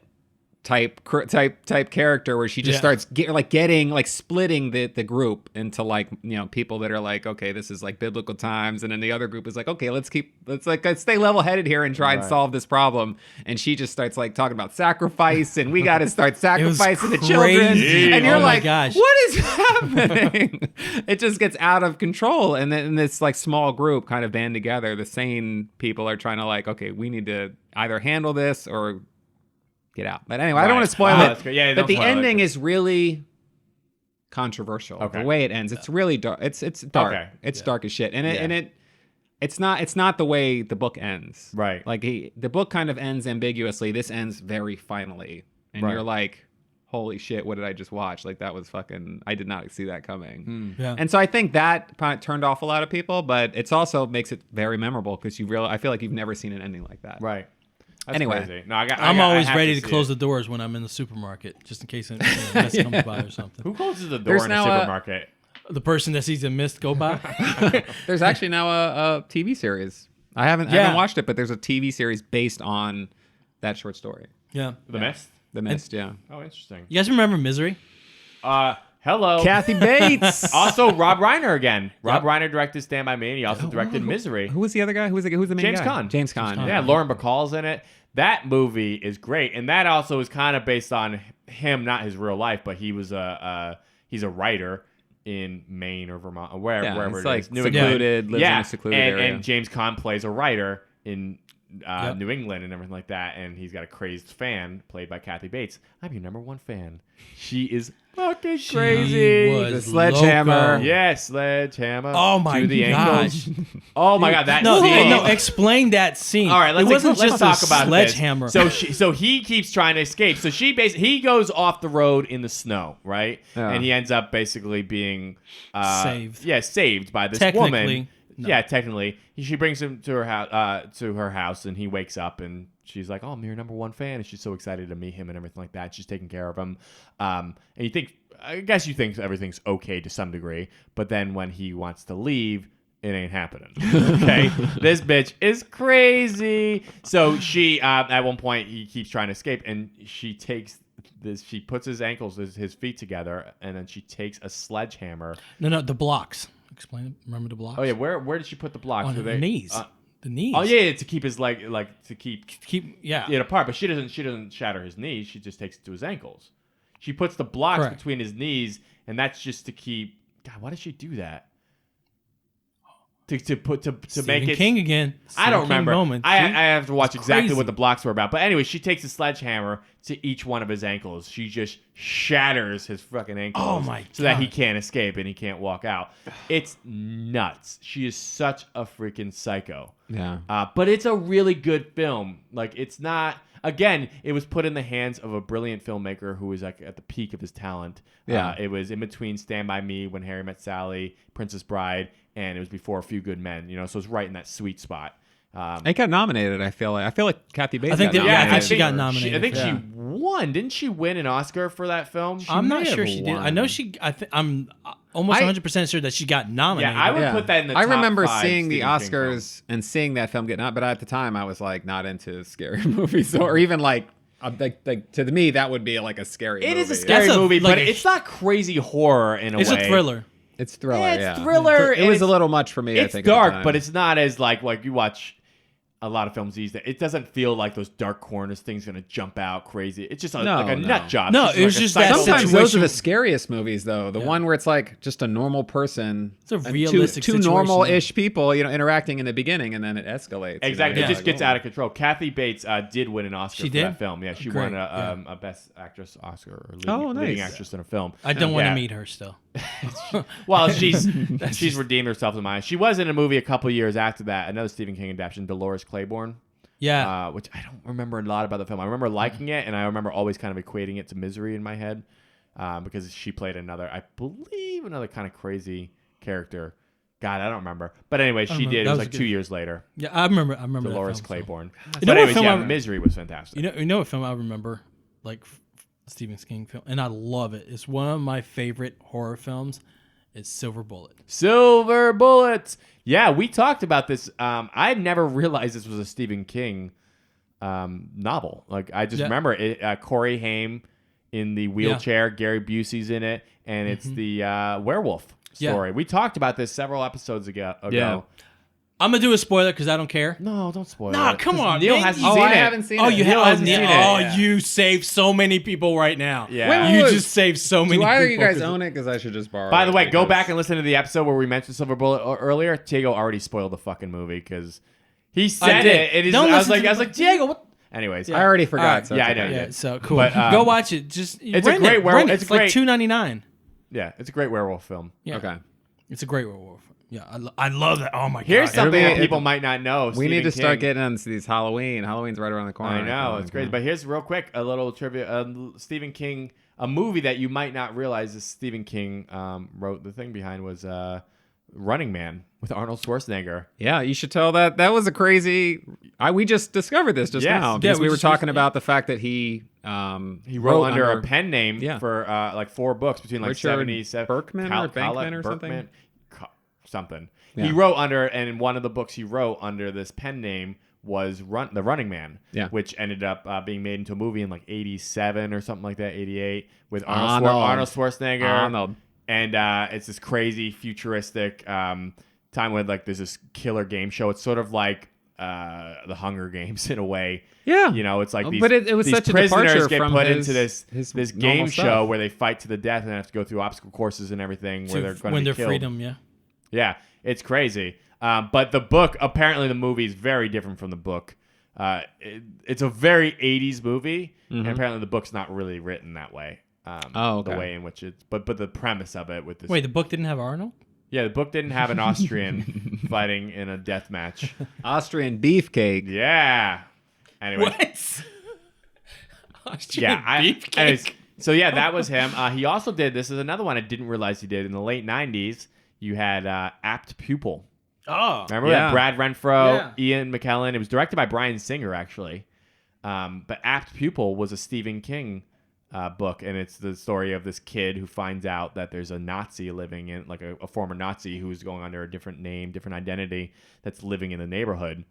type character where she just starts splitting the group into like, you know, people that are like, okay, this is like biblical times, and then the other group is like, okay, let's stay level headed here and try and solve this problem. And she just starts like talking about sacrifice, and we got to start sacrificing the children, and you're like, gosh, what is happening? It just gets out of control, and then this like small group kind of band together. The sane people are trying to like, okay, we need to either handle this or get out. But anyway, I don't want to spoil it. Yeah, but the ending is really controversial. Okay. The way it ends, it's really dark. It's dark. Okay. It's dark as shit. And it's not the way the book ends. Right. Like the book kind of ends ambiguously. This ends very finally, and you're like, holy shit, what did I just watch? Like that was fucking. I did not see that coming. Yeah. And so I think that turned off a lot of people, but it's also makes it very memorable because I feel like you've never seen an ending like that. Right. That's Anyway. crazy. No, I'm always ready to see close it. the doors when I'm in the supermarket, just in case a mist comes by or something. Who closes the door There's in a now supermarket? The person that sees a mist go by. There's actually now a TV series. I haven't watched it, but there's a TV series based on that short story. Yeah. The Mist? The Mist, yeah. Oh, interesting. You guys remember Misery? Hello. Kathy Bates. Also, Rob Reiner again. Rob Reiner directed Stand By Me, and he also directed Misery. Who was the other guy? Who's the main James guy? Caan. James Caan. Yeah, Lauren Bacall's in it. That movie is great, and that also is kind of based on him, not his real life, but he was he's a writer in Maine or Vermont or wherever it's it like is. New secluded, lives in a secluded and, area. and James Caan plays a writer in New England and everything like that, and he's got a crazed fan played by Kathy Bates. I'm your number one fan. She is fucking crazy. was The sledgehammer. loco. Yes, sledgehammer. Oh my to the gosh. ankles. Oh my god, that No, scene. no, explain that scene. All right, let's talk about sledgehammer. this. So he keeps trying to escape. So he goes off the road in the snow, right? Yeah. And he ends up basically being Saved. Yeah, saved by this Technically, woman. no. Yeah, technically, she brings him to her house, and he wakes up, and she's like, "Oh, I'm your number one fan," and she's so excited to meet him and everything like that. She's taking care of him, and I guess you think everything's okay to some degree, but then when he wants to leave, it ain't happening. Okay, this bitch is crazy. So she, at one point, he keeps trying to escape, and she takes this. She puts his ankles, his feet together, and then she takes a sledgehammer. No, the blocks. Explain it. Remember the blocks? Oh yeah, where did she put the blocks? On Were the they- knees. The knees. Oh yeah, to keep his leg, like to keep Yeah. it apart. But she doesn't shatter his knees. She just takes it to his ankles. She puts the blocks Correct. between his knees, and that's just to keep. God, why does she do that? To Stephen make it. King again. I don't Stephen King remember. Moment. I See? have to watch It's exactly crazy. what the blocks were about. But anyway, she takes a sledgehammer to each one of his ankles. She just shatters his fucking ankles. Oh, my So that he God. can't escape and he can't walk out. It's nuts. She is such a freaking psycho. Yeah. But it's a really good film. Like, it's not. Again, it was put in the hands of a brilliant filmmaker who was like at the peak of his talent. Yeah. It was in between Stand By Me, When Harry Met Sally, Princess Bride, and it was before A Few Good Men. You know, so it's right in that sweet spot. It got nominated. I feel like Kathy Bates. I think got that- yeah, I nominated. think she got nominated I think for she that. won. Didn't she win an Oscar for that film? I'm not may sure have she did. won. I know she. I'm almost 100% sure that she got nominated. Yeah, I would put that in the I top remember 5 seeing the Stephen King films. Oscars and seeing that film get out, but at the time I was like not into scary movies, or even like to me that would be like a scary. It movie. is a scary That's a- movie, like but a- it's not crazy horror in a It's way. a thriller. It's thriller. Yeah, it's thriller. It and was it's- a little much for me. I It's think at the dark, time. but it's not as like you watch a lot of films these days. It doesn't feel like those dark corners thing's gonna jump out crazy. It's just like a No. nut job. No, It's it was like a just that psycho- Sometimes those are situation- the scariest movies, though. The one where it's like just a normal person, It's a and realistic two situation. normal-ish people, interacting in the beginning, and then it escalates. Exactly. Yeah. It just gets out of control. Kathy Bates did win an Oscar She for did? that film. Yeah, she Great, won a Best Actress Oscar or Oh, leading nice. actress in a film. I don't want Yeah. to meet her still. Well, she's redeemed herself in mine. She was in a movie a couple years after that, another Stephen King adaptation, Dolores Claiborne. Yeah. Which I don't remember a lot about the film. I remember liking it, and I remember always kind of equating it to Misery in my head, because she played I believe another kind of crazy character. God, I don't remember. But anyway, she remember. did. It That was was like good. 2 years later. Yeah, I remember. that Dolores film, so. Claiborne. You But know what anyways, film yeah, I- Misery was fantastic. You know what film I remember, like Stephen King film, and I love it. It's one of my favorite horror films. It's Silver Bullet. Silver Bullets. Yeah, we talked about this. I never realized this was a Stephen King novel. Like I just remember it. Corey Haim in the wheelchair. Gary Busey's in it, and it's the werewolf story. We talked about this several episodes ago. Yeah. I'm gonna do a spoiler because I don't care. No, don't spoil it. Nah, come on. Neil man. hasn't Oh, seen I it. haven't seen it. Oh, you Neil haven't hasn't seen seen it. it. Oh, Yeah. you saved so many people right now. Yeah. You just saved so many Do people. either of you guys 'cause- own it? Because I should just borrow it. By the way, go because- back and listen to the episode where we mentioned Silver Bullet earlier. Diego already spoiled the fucking movie because he said did. it. Don't I was listen to like, Diego, what? Anyways, I already forgot. Alright. So Yeah, it's I know okay. you Yeah, did. so cool. But, Go watch it. Just it's a rent great it. werewolf- Rent it. it's It's like great. $2.99. yeah, it's a great werewolf film. Yeah. Okay. It's a great werewolf. Yeah, I love that. Oh my Here's god. something It'll be- that people might not know. We need to Stephen start King. getting on these Halloween. Halloween's right around the corner. I know, it's crazy. But here's real quick a little trivia. Stephen King, a movie that you might not realize is Stephen King wrote the thing behind was Running Man with Arnold Schwarzenegger. Yeah, you should tell that. That was a crazy. We just discovered this just Yes. now Yeah, because we we were just talking recently- about the fact that he Wrote under a pen name Yeah. for like 4 books between like Richard 77 Berkman or Bankman or something? something. Yeah. He wrote under, and in one of the books he wrote under this pen name was The Running Man, Yeah. which ended up being made into a movie in like 87 or something like that, 88 with Arnold. Arnold Schwarzenegger. Arnold. And it's this crazy futuristic time when like there's this killer game show. It's sort of like the Hunger Games in a way. Yeah. You know, it's like these, But it was these such a prisoners departure get from put his- into this his game normal show stuff. where they fight to the death and have to go through obstacle courses and everything where they're going to when be their killed. freedom. Yeah. Yeah, it's crazy. But the book, apparently the movie is very different from the book. It's a very 80s movie, and apparently the book's not really written that way. Okay. The way in which it's, but the premise of it with this. Wait, the book didn't have Arnold? Yeah, the book didn't have an Austrian fighting in a death match. Austrian beefcake. Yeah. Anyway. What? Yeah. Anyways, so yeah, that was him. He also did, this is another one I didn't realize he did. In the late 90s, you had Apt Pupil. Oh. Remember Yeah. that? Brad Renfro, Yeah. Ian McKellen. It was directed by Bryan Singer, actually. But Apt Pupil was a Stephen King book, and it's the story of this kid who finds out that there's a Nazi living in, like a former Nazi who's going under a different name, different identity, that's living in the neighborhood.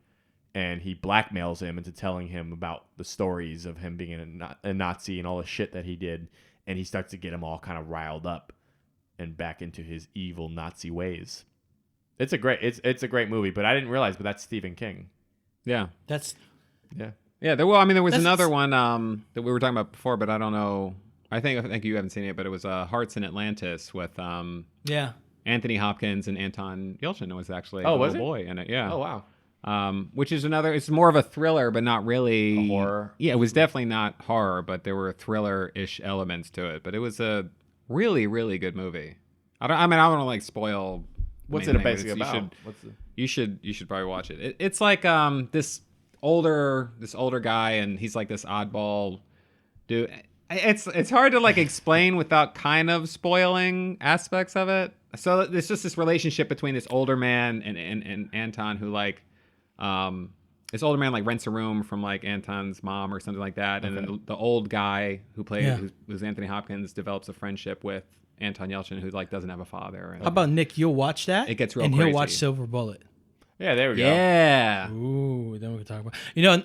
And he blackmails him into telling him about the stories of him being a Nazi and all the shit that he did. And he starts to get him all kind of riled up and back into his evil Nazi ways. It's a great movie, but I didn't realize, but that's Stephen King. Yeah. That's Yeah. Yeah, there was That's- another one that we were talking about before, but I don't know. I think you haven't seen it, but it was Hearts in Atlantis with yeah. Anthony Hopkins and Anton Yelchin was actually Oh, a was little it? boy in it. Yeah. Oh, wow. Which is another. It's more of a thriller, but not really A horror? Yeah, it was definitely not horror, but there were thriller-ish elements to it. But it was a really, really good movie. I don't want to like spoil. What's anything, it but basically about? You should probably watch it. It's like this older guy, and he's like this oddball dude. It's hard to like explain without kind of spoiling aspects of it. So there's just this relationship between this older man and Anton, who like this older man like rents a room from like Anton's mom or something like that, and then the old guy who who's Anthony Hopkins develops a friendship with Anton Yelchin, who like doesn't have a father. And How about Nick? You'll watch that? It gets real and crazy. he'll watch Silver Bullet. Yeah, there we go. yeah. Ooh, then we can talk about.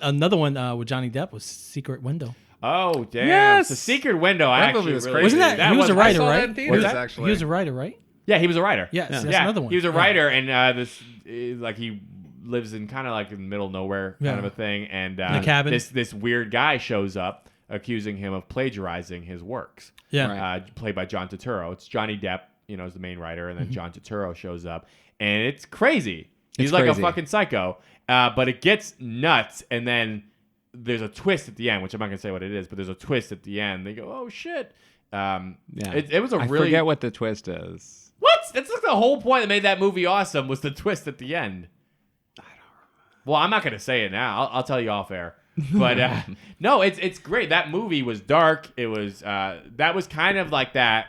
Another one with Johnny Depp was Secret Window. Oh, damn. Yes. The Secret Window. I That actually movie was really crazy. Wasn't that he was a I writer, saw that right? in theaters, that? actually. He was a writer, right? Yeah, he was a writer. Yes, that's yeah, another one. he was a Yeah. writer, and like he lives in kind of like in the middle of nowhere kind of a thing, and In a cabin. This weird guy shows up accusing him of plagiarizing his works. Yeah. Played by John Turturro. It's Johnny Depp, is the main writer, and then Mm-hmm. John Turturro shows up, and it's crazy. He's It's like crazy. a fucking psycho, but it gets nuts, and then there's a twist at the end, which I'm not gonna say what it is, but there's a twist at the end. They go, "Oh shit!" Yeah. It was a I really forget what the twist is. what? That's like the whole point that made that movie awesome was the twist at the end. I don't remember. Well, I'm not gonna say it now. I'll tell you off air. But no, it's great. That movie was dark. It was that was kind of like that.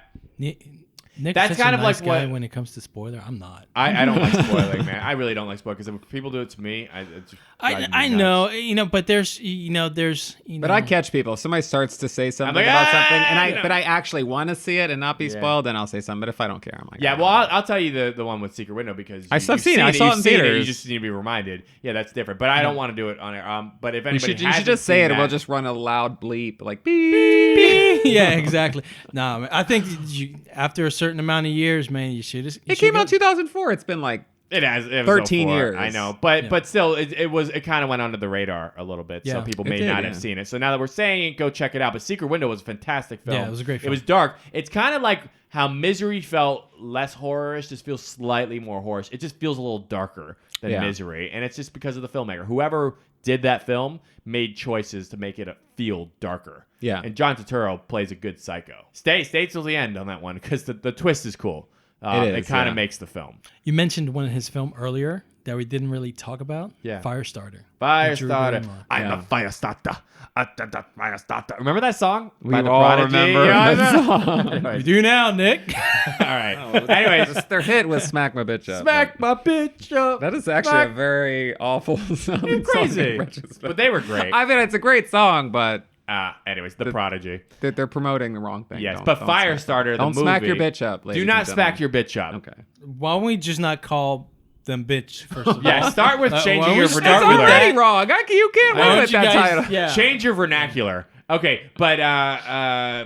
Nick's That's such kind a of nice like guy what when it comes to spoiler. I'm not. I don't like spoiling, man. I really don't like spoiling because if people do it to me, it just drives me I nuts. know, but there's. But I catch people. If somebody starts to say something like, about something, no. but I actually want to see it and not be spoiled, then I'll say something. But if I don't care, I'm like, Yeah, well, I'll tell you the one with Secret Window because I've you've seen it. I saw it in You theaters. just need to be reminded. Yeah, that's different. But I don't want to do it on air. But if anybody you should just say it, and we'll just run a loud bleep like beep. yeah, exactly. No, man, I think after a certain amount of years, man, you should. It came out 2004. It's been like It was 13 04, years. I know, but still, it kind of went under the radar a little bit, so Yeah. people It may did, not yeah. have seen it. So now that we're saying it, go check it out. But Secret Window was a fantastic film. Yeah, it was a great film. It was dark. It's kind of like how Misery felt less horrorish. Just feels slightly more horrorish. It just feels a little darker than Yeah. Misery, and it's just because of the filmmaker. Whoever did that film made choices to make it feel darker. Yeah. And John Turturro plays a good psycho. Stay till the end on that one because the twist is cool. It kind of makes the film. You mentioned one of his film earlier that we didn't really talk about. Yeah. Firestarter. Firestarter. Barrymore. I'm a Firestarter. Firestarter. Remember that song? We By the all Prodigy? remember Yeah, I that know. song. We Anyways, do now, Nick. all right. Anyways, Their hit was "Smack My Bitch Up." smack my bitch up. That is actually Smack- a very awful sounding crazy. song in retrospect. But they were great. I mean, it's a great song, but Anyways, the Prodigy. they're promoting the wrong thing. Yes, Don't- but don't Firestarter, the Don't smack movie- your bitch up, ladies Do not and smack gentlemen. your bitch up. Okay. Why don't we just not call them bitch first of all? Yeah, start with why changing don't we your start That's with vernacular. already wrong. You can't Why win don't with you that guys- title. Yeah. Change your vernacular. Okay, but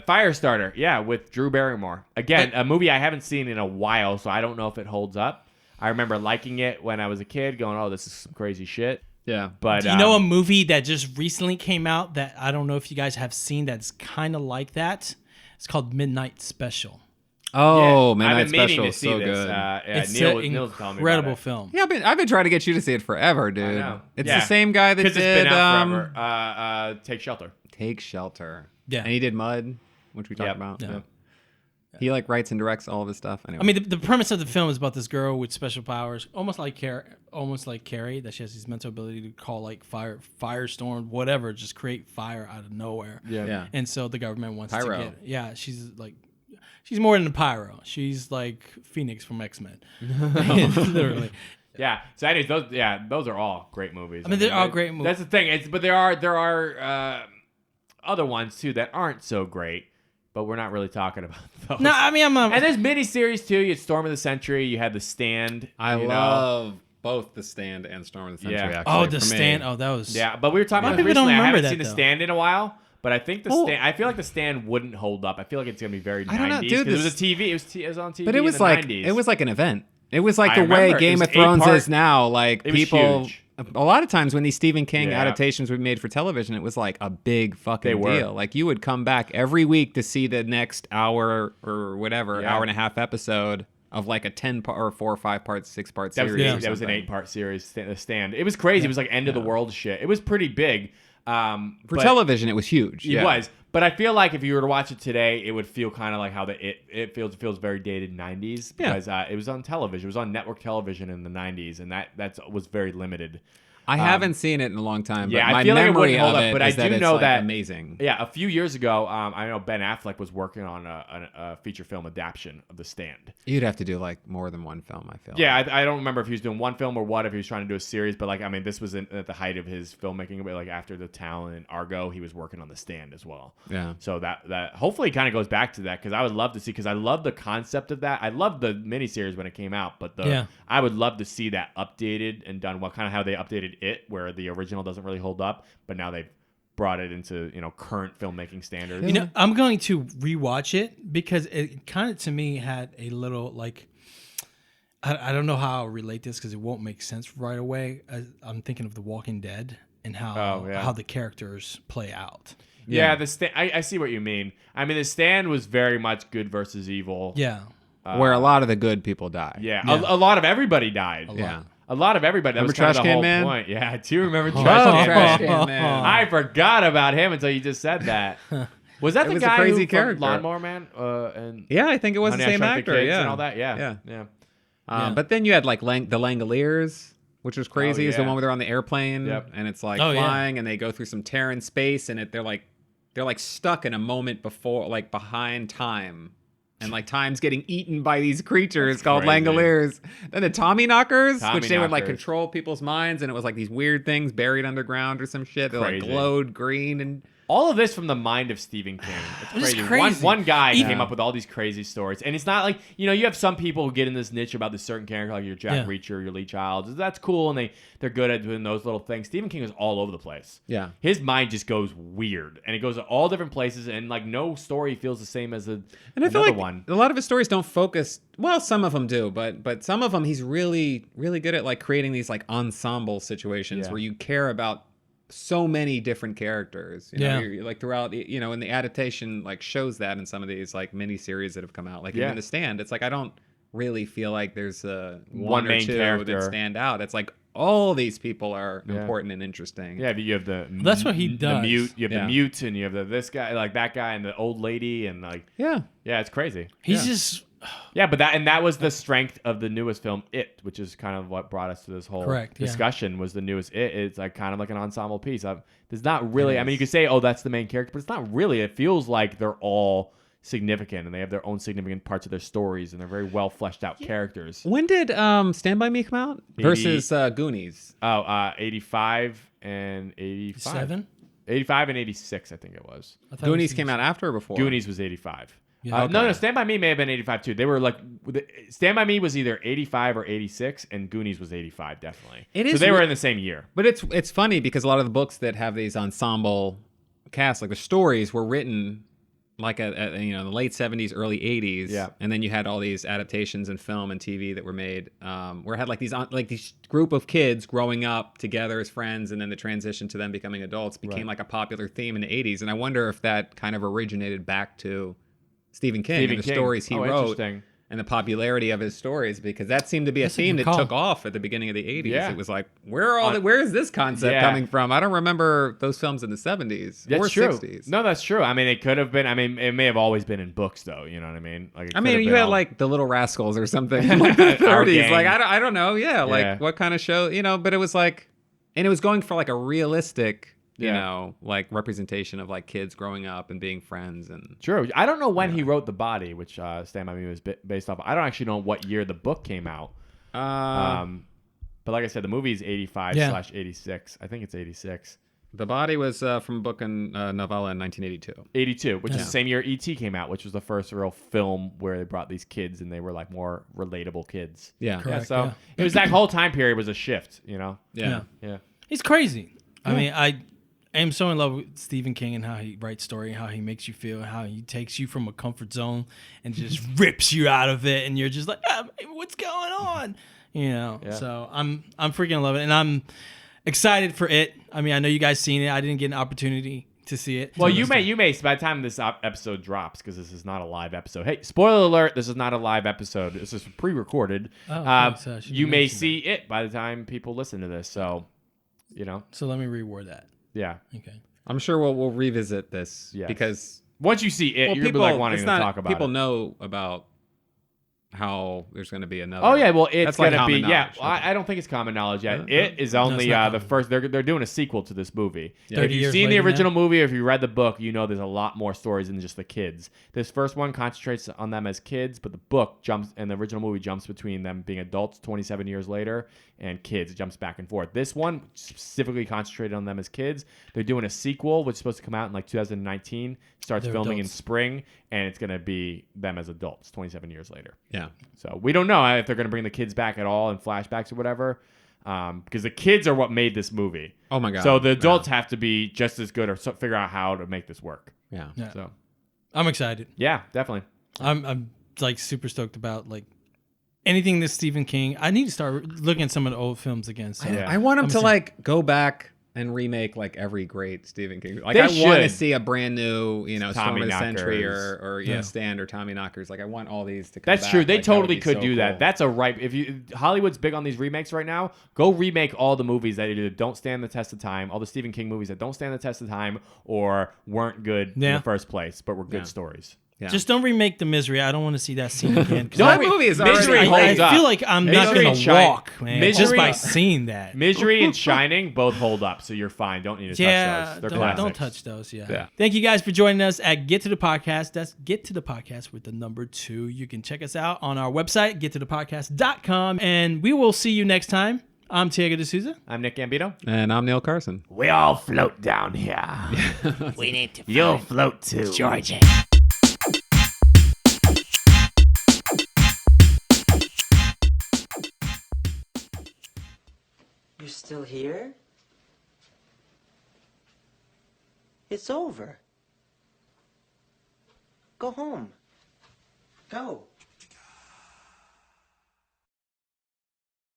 Firestarter, yeah, with Drew Barrymore. Again, a movie I haven't seen in a while, so I don't know if it holds up. I remember liking it when I was a kid, going, "Oh, this is some crazy shit." Yeah. But Do you know a movie that just recently came out that I don't know if you guys have seen that's kind of like that? It's called Midnight Special. Oh, I've Midnight been meaning Special to is see so this. good. Yeah, It's Neil an was telling me incredible about it. film. Yeah, I've been trying to get you to see it forever, dude. know. It's Yeah. the same guy that Because did it's been out forever. Take Shelter. Take Shelter. Yeah. And he did Mud, which we talked Yep. about. Yeah. He like writes and directs all of his stuff. Anyway. I mean, the premise of the film is about this girl with special powers, almost like Carrie, that she has this mental ability to call like firestorm, whatever, just create fire out of nowhere. Yeah. And so the government wants Pyro. to get. Yeah, she's more than a pyro. She's like Phoenix from X-Men, literally. Yeah. So, anyways, those are all great movies. I mean, they're all great movies. That's the thing. But there are other ones too that aren't so great. But we're not really talking about those. No, I mean, And there's miniseries too. You had Storm of the Century. You had The Stand. I you know. love both The Stand and Storm of the Century. Yeah. Actually, Oh, for The me. Stand. Oh, that was. Yeah, but we were talking A lot about of this people don't recently. I remember haven't that, seen The though. Stand in a while. But I think Oh. I feel like The Stand wouldn't hold up. I feel like it's gonna be very 90s. I don't know, dude, 'cause it was this- a TV. It was on TV. But it was in the like 90s. it was like an event. It was like I the way remember. It Game was of Thrones 8-part. is now. Like It was people, huge. a lot of times when these Stephen King Yeah. adaptations were made for television, it was like a big fucking They were. deal. Like you would come back every week to see the next hour or whatever, Yeah. hour and a half episode of like a 10-part or 4 or 5-part, 6-part That series. was, or that was an something. 8-part series. The Stand. It was crazy. It was like end of the world shit. It was pretty big. For but television. It was huge. It yeah. was. But I feel like if you were to watch it today, it would feel kind of like how it feels. It feels very dated 90s Yeah. because it was on television. It was on network television in the 90s, and that was very limited. I haven't seen it in a long time. But yeah, I my feel like it memory wouldn't hold of up, it but I is that do it's, know like, that amazing. Yeah, a few years ago, I know Ben Affleck was working on a feature film adaptation of The Stand. You'd have to do like more than one film. I feel. Yeah, I don't remember if he was doing one film or what, if he was trying to do a series, but like, I mean, this was at the height of his filmmaking, but like after The Town and Argo, he was working on The Stand as well. Yeah. So that hopefully kind of goes back to that because I would love to see, because I love the concept of that. I loved the miniseries when it came out, but I would love to see that updated and done well, kind of how they updated it, where the original doesn't really hold up, but now they've brought it into current filmmaking standards. You know, I'm going to rewatch it because it kind of to me had a little like I don't know how I'll relate this because it won't make sense right away. I'm thinking of The Walking Dead and how the characters play out. Yeah, the Stand. I see what you mean. I mean, The Stand was very much good versus evil. Yeah. Where a lot of the good people die. Yeah, Yeah. A lot of everybody died. Yeah. A lot of everybody. That Remember was kind of Trash the Can whole Man? point. Yeah, do you remember Oh, Trash Can Trash Man? Can Man. I forgot about him until you just said that. Was that It the was a guy crazy who character. from Lawnmower Man? And Yeah, I think it was Honey, the I same Shrunk actor. Kids Yeah. and all that. Yeah, Yeah. yeah. Yeah. But then you had like the Langoliers, which was crazy. Is the yeah. one where they're on the airplane Yep. and it's like Oh, yeah. flying and they go through some Terran space and they're like stuck in a moment before, like behind time. and like Time's getting eaten by these creatures called crazy. Langoliers. Then the Tommyknockers, which they would like Tommyknockers. control people's minds, and it was like these weird things buried underground or some shit. They like Crazy. glowed green and. All of this from the mind of Stephen King. It's It's crazy. crazy. One guy came up with all these crazy stories. And it's not like, you have some people who get in this niche about this certain character, like your Jack Reacher, your Lee Childs. That's cool, and they're good at doing those little things. Stephen King is all over the place. Yeah. His mind just goes weird, and it goes to all different places, and like no story feels the same as And I feel another like one. a lot of his stories don't focus. Well, some of them do, but some of them he's really, really good at like creating these like ensemble situations Yeah. where you care about so many different characters. You know, Yeah. you're, like throughout, and the adaptation like shows that in some of these like mini series that have come out. Like even The Stand, it's like I don't really feel like there's one or main two character that stand out. It's like all these people are important and interesting. Yeah, but you have That's what he the does. mute, you have Yeah. the mute, and you have this guy, like that guy, and the old lady, and like Yeah. it's crazy. He's just Yeah, but that was the strength of the newest film, It, which is kind of what brought us to this whole Correct, yeah. discussion. Was the newest It? It's like kind of like an ensemble piece. There's not really. I mean, you could say, oh, that's the main character, but it's not really. It feels like they're all significant, and they have their own significant parts of their stories, and they're very well fleshed out characters. When did Stand By Me come out? Versus Goonies. 85 and 85. 7. 85 and 86, I think it was. I thought Goonies it was- came out after or before? Goonies was 85. Yeah. No, Stand By Me may have been 85 too. They were like, Stand By Me was either 85 or 86, and Goonies was 85, definitely. It so is they were re- in the same year. But it's funny because a lot of the books that have these ensemble casts, like the stories, were written like in the late 70s, early 80s. Yeah. And then you had all these adaptations in film and TV that were made, where it had like these group of kids growing up together as friends, and then the transition to them becoming adults became like a popular theme in the 80s. And I wonder if that kind of originated back to Stephen King and the stories he wrote. Interesting. And the popularity of his stories, because that seemed to be a That's a theme good that call. took off at the beginning of the 80s. Yeah. It was like, where is this concept Yeah. coming from? I don't remember those films in the 70s That's or true. 60s. No, that's true. I mean, it could have been. I mean, it may have always been in books, though. You know what I mean? Like, it I could mean, have you been had all- like The Little Rascals or something from like the Our 30s. Gang. Like, I don't know. Yeah, like Yeah. what kind of show, but it was like, and it was going for like a realistic, Yeah. like representation of like kids growing up and being friends. And True. I don't know when he wrote The Body, which Stand By Me was based off. I don't actually know what year the book came out. But like I said, the movie is 85/86. I think it's 86. The Body was from a book and novella in 1982. 82, which is the same year E.T. came out, which was the first real film where they brought these kids and they were like more relatable kids. Yeah. Correct. So yeah. it was that whole time period was a shift, Yeah. Yeah. He's crazy. I mean, I am so in love with Stephen King and how he writes story, and how he makes you feel, and how he takes you from a comfort zone and just rips you out of it, and you're just like, what's going on? Yeah. So I'm freaking in love with it, and I'm excited for it. I mean, I know you guys seen it. I didn't get an opportunity to see it. Well, you may by the time this episode drops, because this is not a live episode. Hey, spoiler alert! This is not a live episode. This is pre-recorded. Oh, okay, so I should you may mention see it by the time people listen to this. So, So let me reword that. yeah. Okay. I'm sure we'll revisit this Yes. because Once you see it, you're gonna be like wanting it's to not- talk about people it. know about how there's going to be another. Oh yeah, well it's That's like gonna be common knowledge. I don't think it's common knowledge yet. Okay. It is only not the common. first. They're doing a sequel to this movie. Yeah. If 30 you've years seen the later original movie, or if you read the book, you know there's a lot more stories than just the kids. This first one concentrates on them as kids, but the book jumps and the original movie jumps between them being adults 27 years later and kids. It jumps back and forth. This one specifically concentrated on them as kids. They're doing a sequel, which is supposed to come out in like 2019. Starts They're filming adults. in spring, and it's gonna be them as adults 27 years later. Yeah. So we don't know if they're going to bring the kids back at all in flashbacks or whatever, because the kids are what made this movie. Oh my god. So the adults have to be just as good or figure out how to make this work. Yeah. Yeah. So I'm excited. yeah, definitely. I'm like super stoked about like anything this Stephen King. I need to start looking at some of the old films again. So Yeah. I want him I'm to seeing- like go back and remake like every great Stephen King. Like They I want to should. see a brand new, Storm of the Century Tommyknockers. or Yeah. Stand or Tommyknockers. Like I want all these to come That's back. true. They Like, that would totally be could so do that. cool. That's a ripe. If you Hollywood's big on these remakes right now, go remake all the movies that either don't stand the test of time, all the Stephen King movies that don't stand the test of time or weren't good in Yeah. the first place, but were good Yeah. stories. Yeah. Just don't remake The Misery. I don't want to see that scene again. 'Cause That I, movie is Misery already. holds I up. feel like I'm not Misery going and to Shine- walk, man, just Misery- by seeing that. Misery and Shining both hold up, so you're fine. Don't need to Yeah, touch those. They're don't classics. touch those. Yeah. Yeah. Thank you guys for joining us at Get to the Podcast. That's Get to the Podcast with the number 2. You can check us out on our website, gettothepodcast.com, and we will see you next time. I'm Tiago D'Souza. I'm Nick Gambino. And I'm Neil Carson. We all float down here. We need to You'll float too. Georgie. You're still here? It's over. Go home. Go.